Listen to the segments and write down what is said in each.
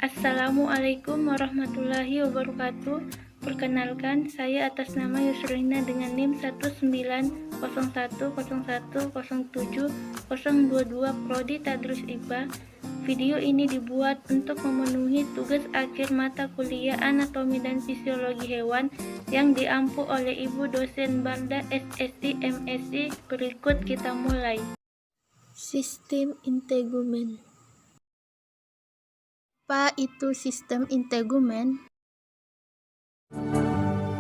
Assalamualaikum warahmatullahi wabarakatuh. Perkenalkan, saya atas nama Yusrina dengan NIM 1901010107022 Prodi Tadrus IPA. Video ini dibuat untuk memenuhi tugas akhir mata kuliah Anatomi dan Fisiologi Hewan yang diampu oleh Ibu dosen Barda SSI MSI. Berikut kita mulai. Sistem integumen. Apa itu sistem integumen?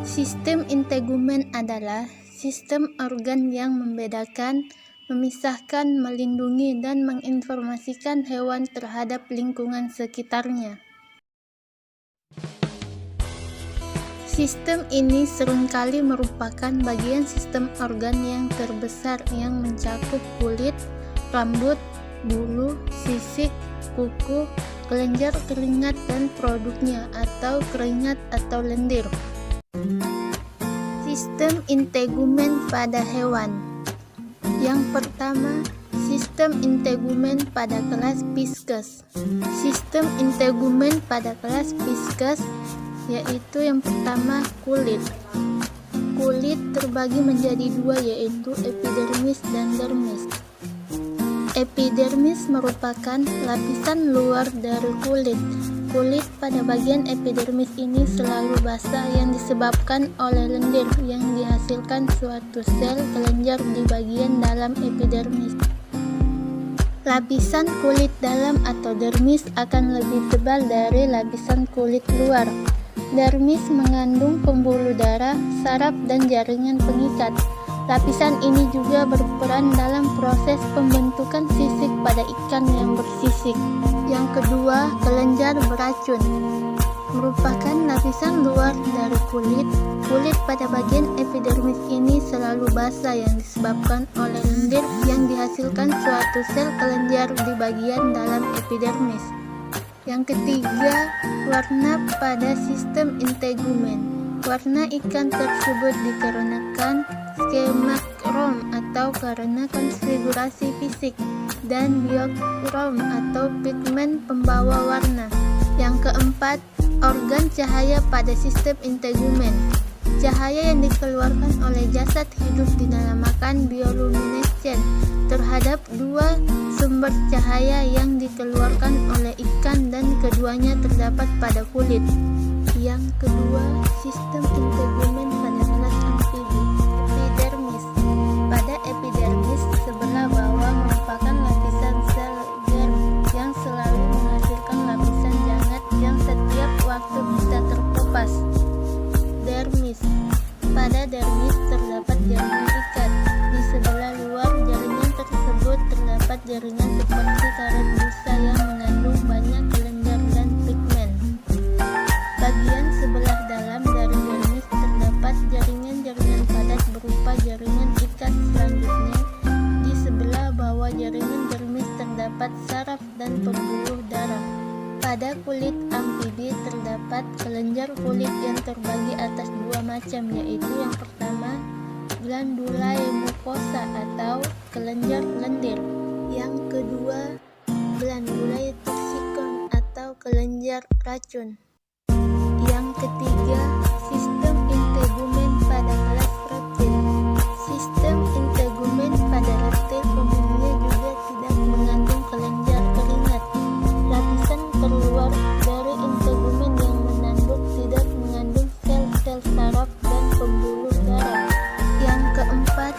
Sistem integumen adalah sistem organ yang membedakan, memisahkan, melindungi, dan menginformasikan hewan terhadap lingkungan sekitarnya. Sistem ini seringkali merupakan bagian sistem organ yang terbesar yang mencakup kulit, rambut, bulu, sisik, kuku, kelenjar keringat dan produknya atau keringat atau lendir. Sistem integumen pada hewan. Yang pertama, sistem integumen pada kelas Pisces. Sistem integumen pada kelas Pisces yaitu yang pertama kulit. Kulit terbagi menjadi dua, yaitu epidermis dan dermis. Epidermis merupakan lapisan luar dari kulit. Kulit pada bagian epidermis ini selalu basah yang disebabkan oleh lendir yang dihasilkan suatu sel kelenjar di bagian dalam epidermis. Lapisan kulit dalam atau dermis akan lebih tebal dari lapisan kulit luar. Dermis mengandung pembuluh darah, saraf, dan jaringan pengikat. Lapisan ini juga berperan dalam proses pembentukan sisik pada ikan yang bersisik. Yang kedua, kelenjar beracun. Merupakan lapisan luar dari kulit. Kulit pada bagian epidermis ini selalu basah yang disebabkan oleh lendir yang dihasilkan suatu sel kelenjar di bagian dalam epidermis. Yang ketiga, warna pada sistem integumen. Warna ikan tersebut dikarenakan skemokrom atau karena konfigurasi fisik, dan biokrom atau pigmen pembawa warna. Yang keempat, organ cahaya pada sistem integumen. Cahaya yang dikeluarkan oleh jasad hidup dinamakan bioluminescen terhadap dua sumber cahaya yang dikeluarkan oleh ikan dan keduanya terdapat pada kulit. Yang kedua, sistem integumen pada kelas amfibi. Epidermis. Pada epidermis sebelah bawah merupakan lapisan sel germ yang selalu menghasilkan lapisan jangat yang setiap waktu bisa terkupas. Dermis. Pada dermis terdapat jaringan ikat. Di sebelah luar jaringan tersebut terdapat jaringan seperti karet busa yang mengandung banyak kelenjar dan pigmen. Bagian sebelah dalam dari dermis terdapat jaringan-jaringan padat berupa jaringan ikat. Selanjutnya, di sebelah bawah jaringan dermis terdapat saraf dan pembuluh darah. Pada kulit amfibi terdapat kelenjar kulit yang terbagi atas dua macam, yaitu yang pertama, glandulae mucosa atau kelenjar lendir. Yang kedua, glandulae toxicum atau kelenjar racun. Yang ketiga, sistem integumen pada kelas reptil. Sistem integumen pada reptil umumnya juga tidak mengandung kelenjar keringat. Lapisan terluar dari integumen yang menanduk tidak mengandung sel-sel saraf dan pembuluh darah. Yang keempat,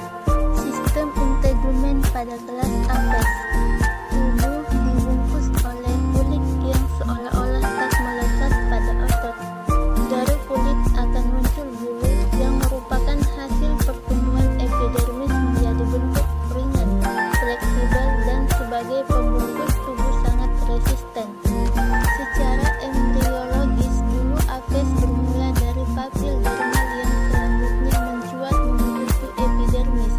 sistem integumen pada kelas apes. Tubuh dibungkus oleh kulit yang seolah-olah tak melekat pada otot. Dari kulit akan muncul bulu yang merupakan hasil pertumbuhan epidermis menjadi bentuk ringan, fleksibel, dan sebagai pembungkus tubuh sangat resisten. Secara embriologis, bulu apes bermula dari papil dermal yang selanjutnya mencuat menutupi epidermis.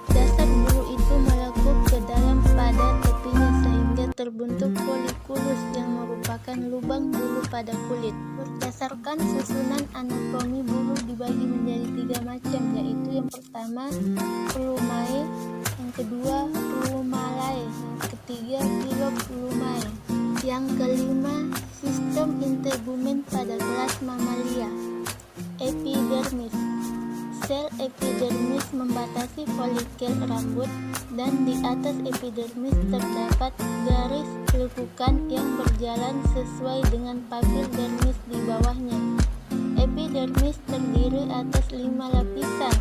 Dasar bulu itu melekuk ke dalam pada tepinya sehingga terbentuk folikulus yang merupakan lubang bulu pada kulit. Berdasarkan susunan anatomi, bulu dibagi menjadi tiga macam, yaitu yang pertama plumae, yang kedua plumalae, yang ketiga filoplumae. Yang kelima, Sistem integumen pada kelas mamalia. Epidermis. Sel epidermis membatasi folikel rambut, dan di atas epidermis terdapat garis lekukan yang berjalan sesuai dengan papil dermis di bawahnya. Epidermis terdiri atas 5 lapisan,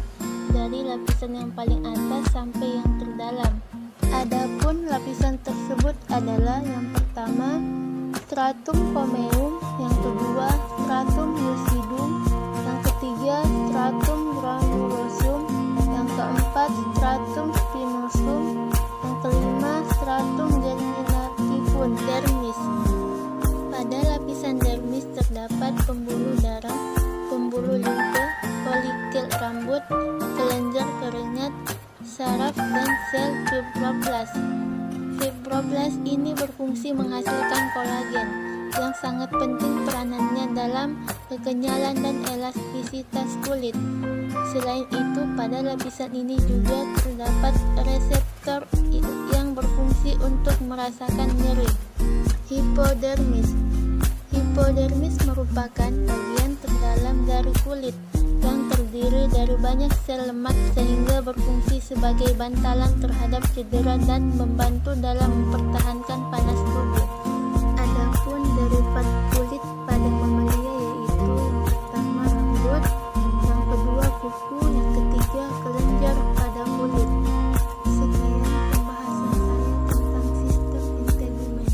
dari lapisan yang paling atas sampai yang terdalam. Adapun lapisan tersebut adalah yang pertama stratum corneum, yang kedua stratum lucidum, yang ketiga stratum granulosum, yang keempat stratum spinosum, yang kelima stratum germinativum. Dermis. Pada lapisan dermis terdapat pembuluh darah, pembuluh limfe, folikel rambut, kelenjar keringat, saraf, dan sel fibroblast. Fibroblast ini berfungsi menghasilkan kolagen, yang sangat penting peranannya dalam kekenyalan dan elastisitas kulit. Selain itu, pada lapisan ini juga terdapat reseptor yang berfungsi untuk merasakan nyeri. Hipodermis. Hipodermis merupakan bagian terdalam dari kulit yang terdiri dari banyak sel lemak sehingga berfungsi sebagai bantalan terhadap cedera dan membantu dalam mempertahankan panas tubuh. Adapun derivat kulit pada mamalia yaitu yang pertama rambut, yang kedua kuku, yang ketiga kelenjar pada kulit. Sekian pembahasan saya tentang sistem integumen.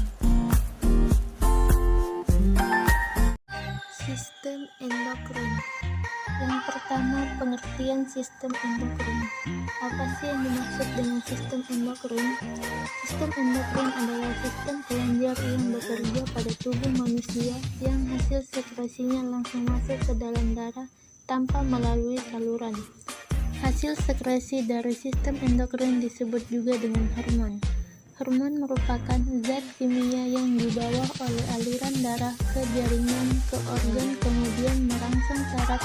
Sistem endokrin. Yang pertama, pengertian sistem endokrin. Apa sih yang dimaksud dengan sistem endokrin? Sistem endokrin adalah sistem kelenjar yang bekerja pada tubuh manusia yang hasil sekresinya langsung masuk ke dalam darah tanpa melalui saluran. Hasil sekresi dari sistem endokrin disebut juga dengan hormon. Hormon merupakan zat kimia yang dibawa oleh aliran darah ke jaringan ke organ kemudian merangsang saraf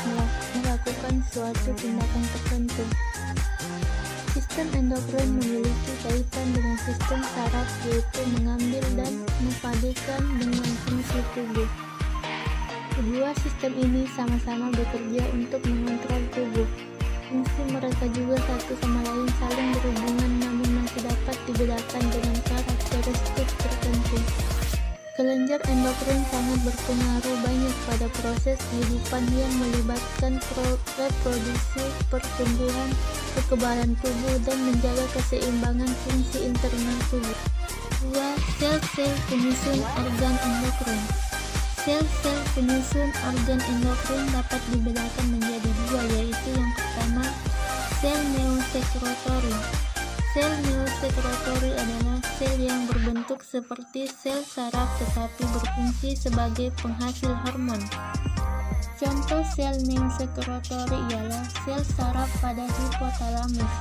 melakukan suatu tindakan tertentu. Sistem endokrin memiliki kaitan dengan sistem saraf, yaitu mengambil dan mempadukan dengan fungsi tubuh. Kedua sistem ini sama-sama bekerja untuk mengontrol tubuh. Fungsi mereka juga satu sama lain saling berhubungan, namun masih dapat dibedakan dengan karakteristik tertentu. Kelenjar endokrin sangat berpengaruh banyak pada proses kehidupan yang melibatkan reproduksi, pertumbuhan, kekebalan tubuh, dan menjaga keseimbangan fungsi internal tubuh. 2. Sel-sel penyusun organ endokrin. Sel-sel penyusun organ endokrin dapat dibedakan menjadi dua, yaitu yang pertama, sel neosekretori. Sel neosekretori adalah sel yang berbentuk seperti sel saraf tetapi berfungsi sebagai penghasil hormon. Contoh sel neosekretori ialah sel saraf pada hipotalamus.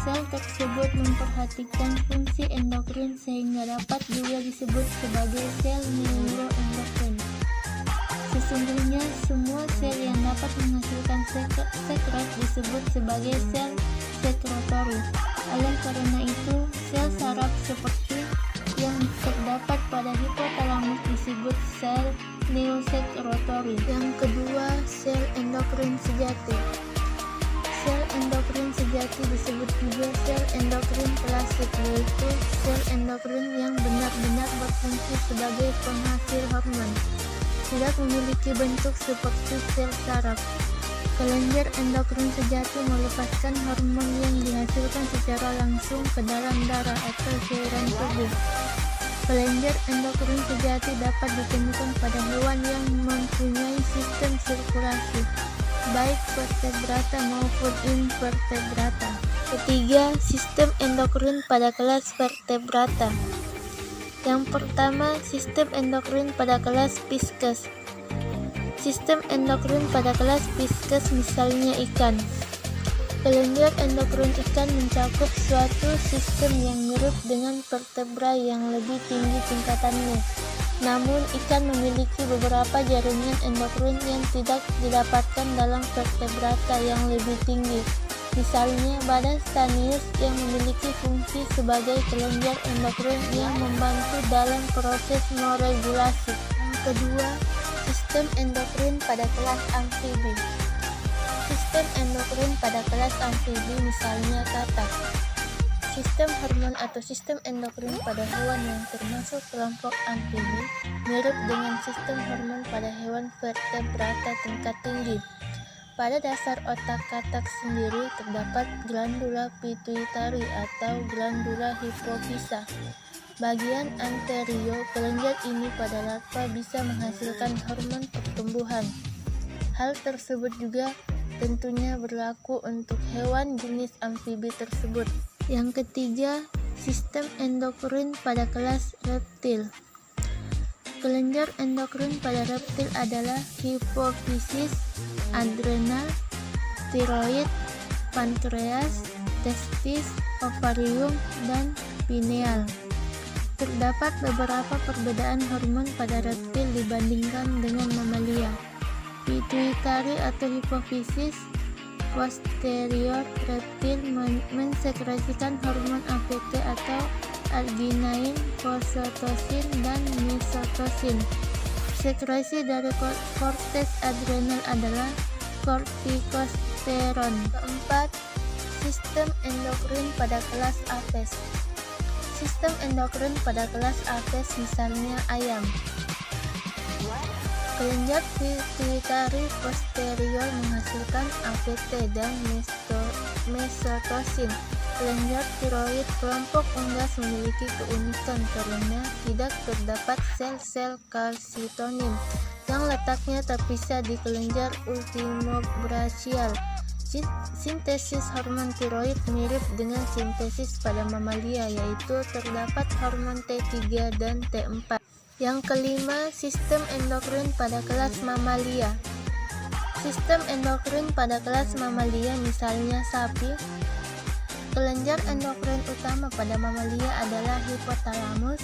Sel tersebut memperhatikan fungsi endokrin sehingga dapat juga disebut sebagai sel neuroendokrin. Sesungguhnya semua sel yang dapat menghasilkan sekret disebut sebagai sel sekretori. Oleh karena itu, sel saraf seperti yang terdapat pada hipotalamus disebut sel neosekretori. Yang kedua, sel endokrin sejati. Sel endokrin sejati disebut juga sel endokrin klasik, yaitu sel endokrin yang benar-benar berfungsi sebagai penghasil hormon, tidak memiliki bentuk seperti sel saraf. Kelenjar endokrin sejati melepaskan hormon yang dihasilkan secara langsung ke dalam darah atau cairan tubuh. Kelenjar endokrin sejati dapat ditemukan pada hewan yang mempunyai sistem sirkulasi, baik vertebrata maupun invertebrata. Ketiga, sistem endokrin pada kelas vertebrata. Yang pertama, sistem endokrin pada kelas Pisces. Sistem endokrin pada kelas Pisces misalnya ikan. Kelenjar endokrin ikan mencakup suatu sistem yang mirip dengan vertebra yang lebih tinggi tingkatannya. Namun, ikan memiliki beberapa jaringan endokrin yang tidak didapatkan dalam vertebrata yang lebih tinggi. Misalnya, badan stanius yang memiliki fungsi sebagai kelenjar endokrin yang membantu dalam proses noregulasi. Yang kedua, sistem endokrin pada kelas amfibi. Sistem endokrin pada kelas amfibi misalnya katak. Sistem hormon atau sistem endokrin pada hewan yang termasuk kelompok amfibi mirip dengan sistem hormon pada hewan vertebrata tingkat tinggi. Pada dasar otak katak sendiri terdapat glandula pituitari atau glandula hipofisa. Bagian anterior kelenjar ini pada larva bisa menghasilkan hormon pertumbuhan. Hal tersebut juga tentunya berlaku untuk hewan jenis amfibi tersebut. Yang ketiga, sistem endokrin pada kelas reptil. Kelenjar endokrin pada reptil adalah hipofisis, adrenal, tiroid, pankreas, testis, ovarium, dan pineal. Terdapat beberapa perbedaan hormon pada reptil dibandingkan dengan mamalia. Pituitari atau hipofisis posterior reptil mensekresikan hormon AKT atau arginain, fositosin, dan mesotosin. Sekresi dari korteks adrenal adalah kortikosteron. Keempat, sistem endokrin pada kelas apes. Sistem endokrin pada kelas apes misalnya ayam. Kelenjar pituitari posterior menghasilkan AKT dan mesotosin. Kelenjar tiroid kelompok unggas memiliki keunikan karena tidak terdapat sel-sel kalsitonin yang letaknya terpisah di kelenjar ultimobrachial. Sintesis hormon tiroid mirip dengan sintesis pada mamalia, yaitu terdapat hormon T3 dan T4. Yang kelima, sistem endokrin pada kelas mamalia. Sistem endokrin pada kelas mamalia misalnya sapi. Kelenjar endokrin utama pada mamalia adalah hipotalamus,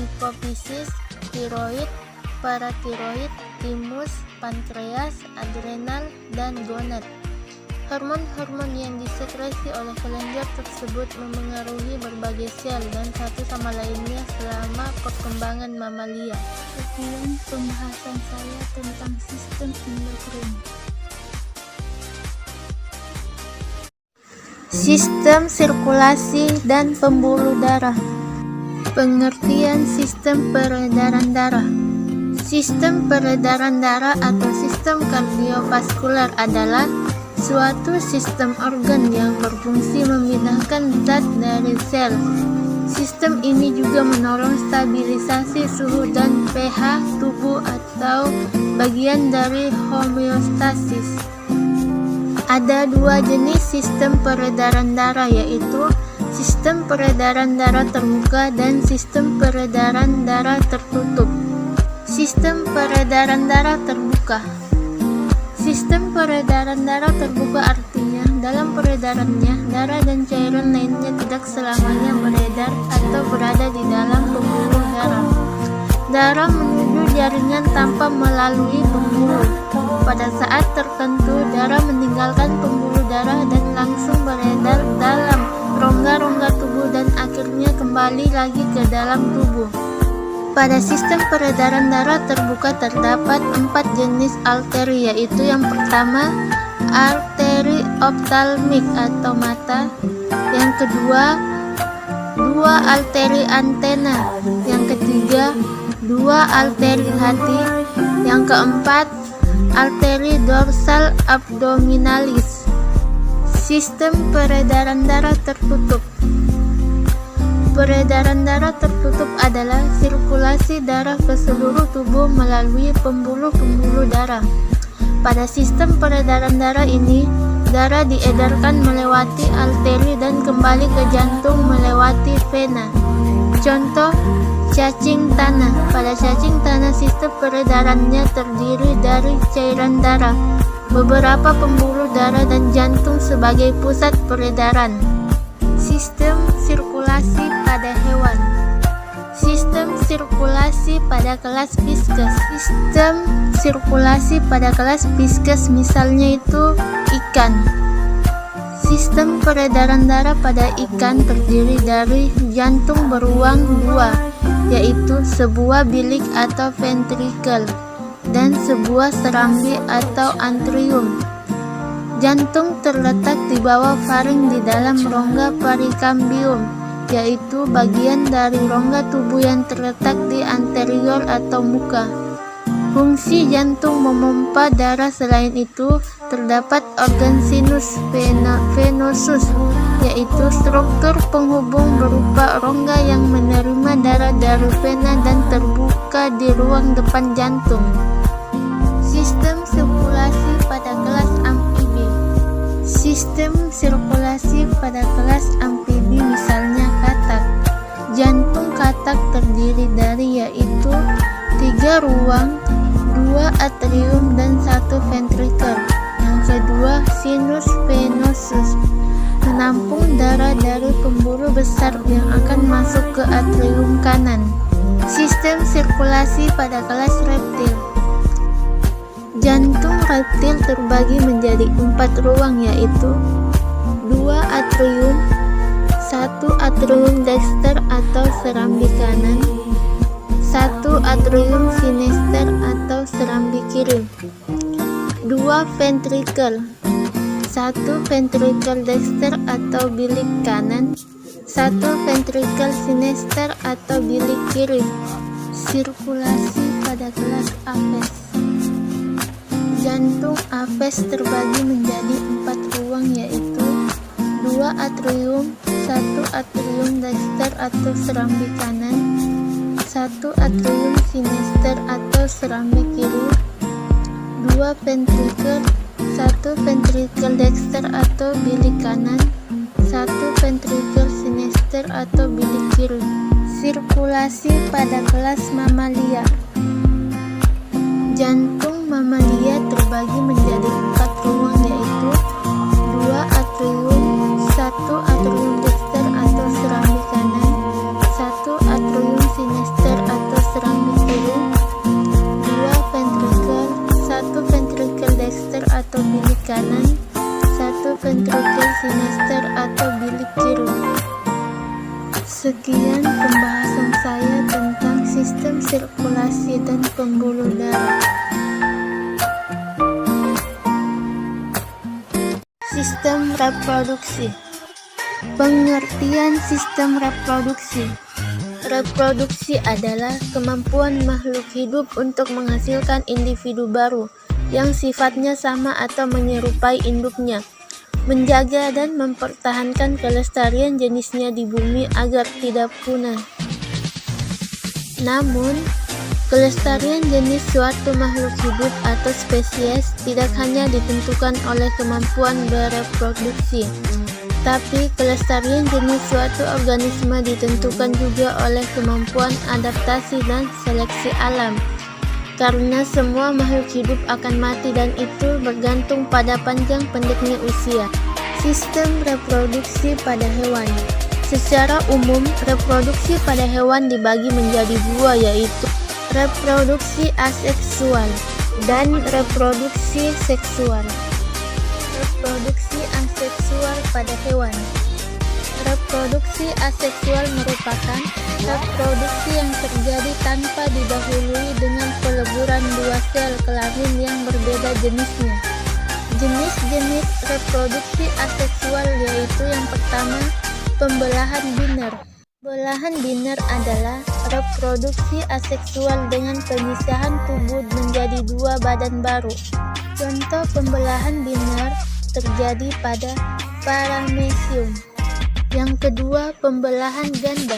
hipofisis, tiroid, paratiroid, timus, pankreas, adrenal, dan gonad. Hormon-hormon yang disekresi oleh kelenjar tersebut memengaruhi berbagai sel dan satu sama lainnya selama perkembangan mamalia. Sekian pembahasan saya tentang sistem endokrin. Sistem sirkulasi dan pembuluh darah. Pengertian sistem peredaran darah. Sistem peredaran darah atau sistem kardiovaskular adalah suatu sistem organ yang berfungsi memindahkan zat dari sel. Sistem ini juga menolong stabilisasi suhu dan pH tubuh atau bagian dari homeostasis. Ada dua jenis sistem peredaran darah, yaitu sistem peredaran darah terbuka dan sistem peredaran darah tertutup. Sistem peredaran darah terbuka. Sistem peredaran darah terbuka artinya dalam peredarannya darah dan cairan lainnya tidak selamanya beredar atau berada di dalam pembuluh darah. Darah menuju jaringan tanpa melalui pembuluh. Pada saat tertentu darah meninggalkan pembuluh darah dan langsung beredar dalam rongga-rongga tubuh dan akhirnya kembali lagi ke dalam tubuh. Pada sistem peredaran darah terbuka terdapat 4 jenis arteri, yaitu yang pertama arteri oftalmik atau mata, yang kedua 2 arteri antena, yang ketiga 2 arteri hati, yang keempat arteri dorsal abdominalis. Sistem peredaran darah tertutup. Peredaran darah tertutup adalah sirkulasi darah ke seluruh tubuh melalui pembuluh-pembuluh darah. Pada sistem peredaran darah ini, darah diedarkan melewati arteri dan kembali ke jantung melewati vena. Contoh, cacing tanah. Pada cacing tanah sistem peredarannya terdiri dari cairan darah, beberapa pembuluh darah dan jantung sebagai pusat peredaran. Sistem sirkulasi pada hewan. Sistem sirkulasi pada kelas viscus. Sistem sirkulasi pada kelas viscus misalnya itu ikan. Sistem peredaran darah pada ikan terdiri dari jantung beruang 2, yaitu sebuah bilik atau ventrikel, dan sebuah serambi atau atrium. Jantung terletak di bawah faring di dalam rongga perikambium, yaitu bagian dari rongga tubuh yang terletak di anterior atau muka. Fungsi jantung memompa darah. Selain itu, terdapat organ sinus venosus, yaitu struktur penghubung berupa rongga yang menerima darah dari vena dan terbuka di ruang depan jantung. Sistem sirkulasi pada kelas amfibi. Sistem sirkulasi pada kelas amfibi misalnya katak. Jantung katak terdiri dari yaitu 3 ruang, 2 atrium dan 1 ventrikel. Yang kedua, sinus venosus, menampung darah dari pembuluh besar yang akan masuk ke atrium kanan. Sistem sirkulasi pada kelas reptil. Jantung reptil terbagi menjadi 4 ruang, yaitu 2 atrium, 1 atrium dexter atau serambi kanan, 1 atrium sinister atau serambi kiri, 2 ventrikel, 1 ventrikel dexter atau bilik kanan, 1 ventrikel sinister atau bilik kiri. Sirkulasi pada kelas apes. Jantung apes terbagi menjadi 4 ruang, yaitu 2 atrium, 1 atrium dexter atau serambi kanan, 1 atrium sinister atau serambi kiri, 2 ventrikel, 1 ventrikel dexter atau bilik kanan, 1 ventrikel sinister atau bilik kiri. Sirkulasi pada kelas mamalia. Jantung mamalia terbagi menjadi 4 ruang, yaitu 2 atrium, 1 atrium dexter atau serambi kanan, 1 atrium sinister atau serambi kiri, 2 ventrikel, 1 ventrikel dexter atau bilik kanan, 1 ventrikel sinister atau bilik kiri. Sekian pembahasan saya tentang sistem sirkulasi dan pembuluh darah. Sistem reproduksi. Pengertian sistem reproduksi. Reproduksi adalah kemampuan makhluk hidup untuk menghasilkan individu baru yang sifatnya sama atau menyerupai induknya, menjaga dan mempertahankan kelestarian jenisnya di bumi agar tidak punah. Namun, kelestarian jenis suatu makhluk hidup atau spesies tidak hanya ditentukan oleh kemampuan bereproduksi, tapi kelestarian jenis suatu organisme ditentukan juga oleh kemampuan adaptasi dan seleksi alam. Karena semua makhluk hidup akan mati dan itu bergantung pada panjang pendeknya usia. Sistem reproduksi pada hewan. Secara umum, reproduksi pada hewan dibagi menjadi 2, yaitu reproduksi aseksual dan reproduksi seksual. Reproduksi aseksual pada hewan. Reproduksi aseksual merupakan reproduksi yang terjadi tanpa didahului dengan peleburan 2 sel kelamin yang berbeda jenisnya. Jenis-jenis reproduksi aseksual yaitu yang pertama, pembelahan biner. Belahan biner adalah reproduksi aseksual dengan pemisahan tubuh menjadi 2 badan baru. Contoh pembelahan biner terjadi pada paramecium. Yang kedua, pembelahan ganda.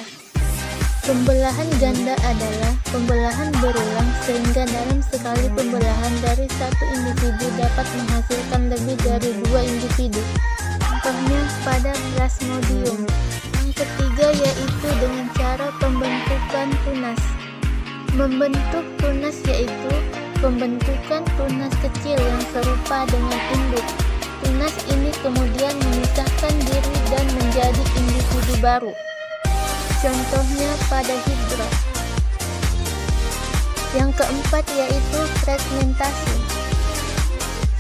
Pembelahan ganda adalah pembelahan berulang sehingga dalam sekali pembelahan dari satu individu dapat menghasilkan lebih dari 2 individu. Contohnya pada plasmodium. Yang ketiga yaitu dengan cara pembentukan tunas. Membentuk tunas yaitu pembentukan tunas kecil yang serupa dengan induk. Tunas ini kemudian memisahkan diri dan menjadi individu baru. Contohnya pada hidra. Yang keempat yaitu fragmentasi.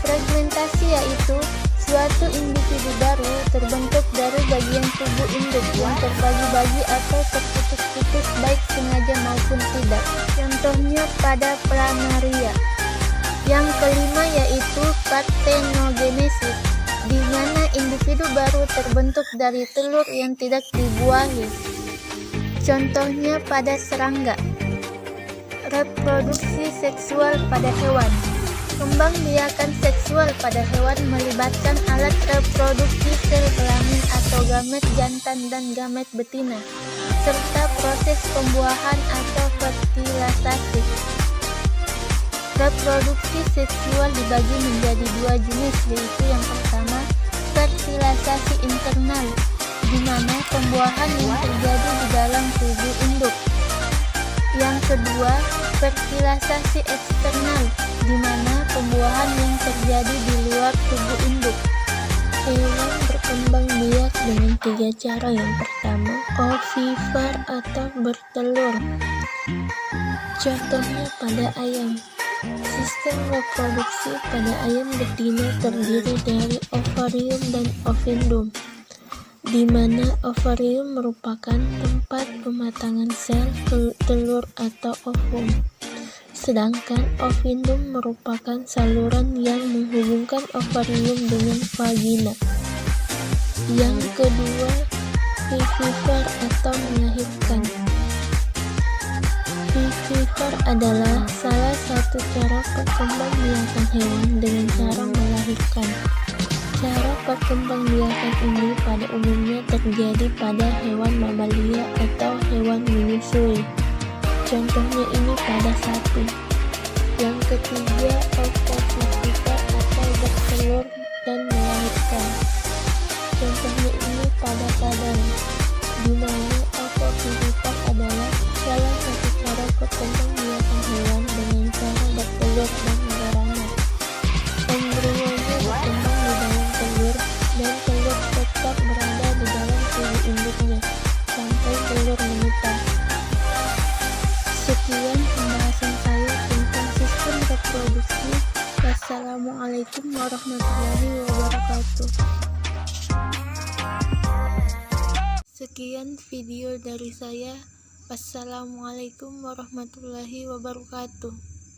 Fragmentasi yaitu suatu individu baru terbentuk dari bagian tubuh induk yang terbagi-bagi atau terputus-putus baik sengaja Contohnya pada planaria. Yang kelima yaitu parthenogenesis, di mana individu baru terbentuk dari telur yang tidak dibuahi. Contohnya pada serangga. Reproduksi seksual pada hewan. Kembang biakan seksual pada hewan melibatkan alat reproduksi sel kelamin atau gamet jantan dan gamet betina, serta proses pembuahan atau fertilisasi. Reproduksi seksual dibagi menjadi dua jenis, yaitu yang pertama, fertilisasi internal, di mana pembuahan yang terjadi di dalam tubuh induk. Yang kedua, fertilisasi eksternal, di mana pembuahan yang terjadi di luar tubuh induk. Hewan berkembang biak dengan 3 cara. Yang pertama, ovipar atau bertelur. Contohnya pada ayam. Sistem reproduksi pada ayam betina terdiri dari ovarium dan ovindum, di mana ovarium merupakan tempat pematangan sel telur atau ovum, sedangkan ovindum merupakan saluran yang menghubungkan ovarium dengan vagina. Yang kedua, vivipar atau melahirkan. Vivipar adalah salah satu cara perkembangbiakan hewan dengan cara melahirkan. Cara perkembangbiakan ini pada umumnya terjadi pada hewan mamalia atau hewan menyusui. Contohnya ini pada sapi. Yang ketiga, ovovivipar atau bertelur dan melahirkan. Contohnya ini pada kadal, di mana ovovivipar adalah salah satu cara perkembangbiakan hewan dengan cara bertelur dan beranak. Embrionya berkembang di dalam telur, dan telur tetap berada di dalam tubuh induknya sampai telur menetas. Sekian pembahasan saya tentang sistem reproduksi. Wassalamualaikum warahmatullahi wabarakatuh. Sekian video dari saya. Wassalamualaikum warahmatullahi wabarakatuh.